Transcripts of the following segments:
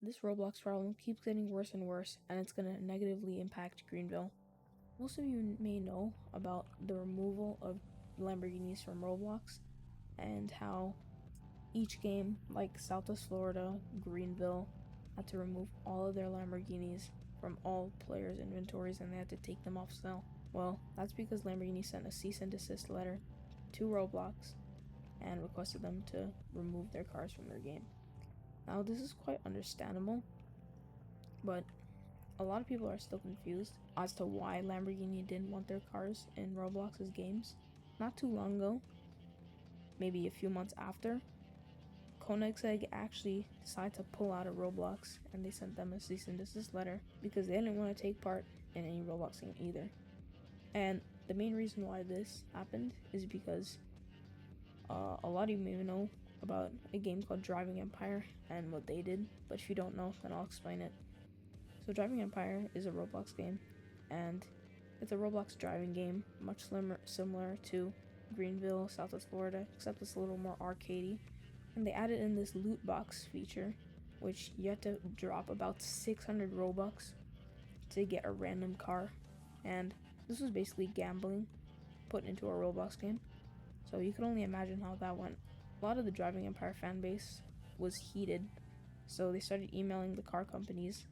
This Roblox problem keeps getting worse and worse, and it's going to negatively impact Greenville. Most of you may know about the removal of Lamborghinis from Roblox and how each game, like Southwest Florida, Greenville, had to remove all of their Lamborghinis from all players' inventories and they had to take them off sale. Well, that's because Lamborghini sent a cease and desist letter to Roblox and requested them to remove their cars from their game. Now, this is quite understandable, but a lot of people are still confused as to why Lamborghini didn't want their cars in Roblox's games. Not too long ago, maybe a few months after, Koenigsegg actually decided to pull out of Roblox, and they sent them a cease and desist letter because they didn't want to take part in any Roblox game either. And the main reason why this happened is because a lot of you may know about a game called Driving Empire and what they did, but if you don't know, then I'll explain it. So Driving Empire is a Roblox game, and it's a Roblox driving game, much similar to Greenville, Southwest Florida, except it's a little more arcadey. And they added in this loot box feature, which you have to drop about 600 Robux to get a random car. And this was basically gambling put into a Roblox game. So you can only imagine how that went. A lot of the Driving Empire fan base was heated, so they started emailing the car companies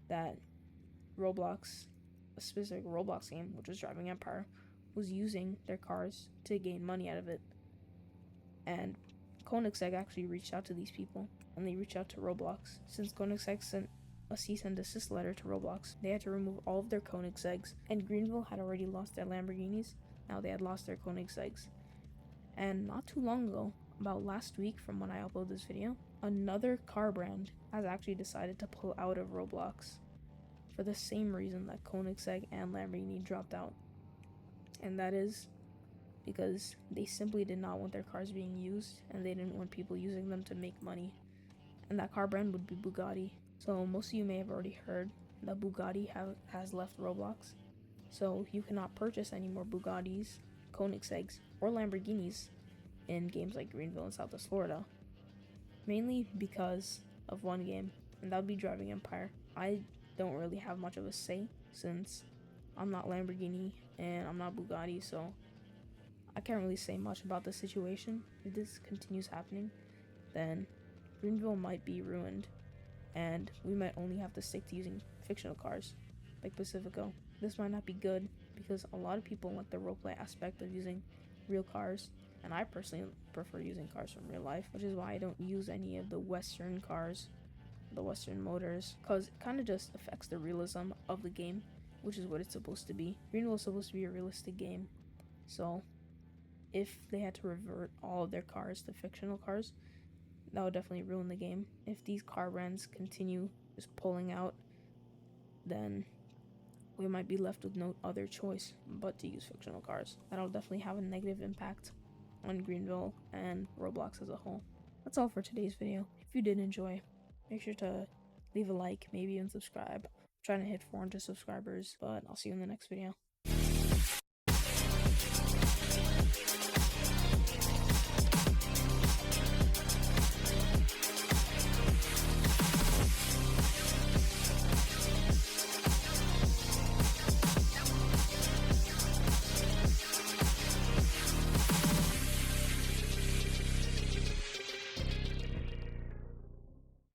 that Roblox, a specific Roblox game, which was Driving Empire, was using their cars to gain money out of it. And Koenigsegg actually reached out to these people, and they reached out to Roblox. Since Koenigsegg sent a cease and desist letter to Roblox, they had to remove all of their Koenigsegg's, and Greenville had already lost their Lamborghinis. Now they had lost their Koenigsegg's. And not too long ago, about last week from when I uploaded this video, another car brand has actually decided to pull out of Roblox for the same reason that Koenigsegg and Lamborghini dropped out. And that is because they simply did not want their cars being used, and they didn't want people using them to make money. And that car brand would be Bugatti. So most of you may have already heard that Bugatti has left Roblox. So you cannot purchase any more Bugattis, Koenigsegg's, or Lamborghinis in games like Greenville and Southwest Florida. Mainly because of one game, and that would be Driving Empire. I don't really have much of a say since I'm not Lamborghini and I'm not Bugatti, so I can't really say much about the situation. If this continues happening, then Greenville might be ruined, and we might only have to stick to using fictional cars, like Pacifico. This might not be good, because a lot of people like the roleplay aspect of using real cars, and I personally prefer using cars from real life, which is why I don't use any of the Western cars, the Western motors, because it kind of just affects the realism of the game, which is what it's supposed to be. Greenville is supposed to be a realistic game, so if they had to revert all of their cars to fictional cars, that would definitely ruin the game. If these car brands continue just pulling out, then we might be left with no other choice but to use fictional cars. That'll definitely have a negative impact on Greenville and Roblox as a whole. That's all for today's video. If you did enjoy, make sure to leave a like, maybe even subscribe. I'm trying to hit 400 subscribers, but I'll see you in the next video.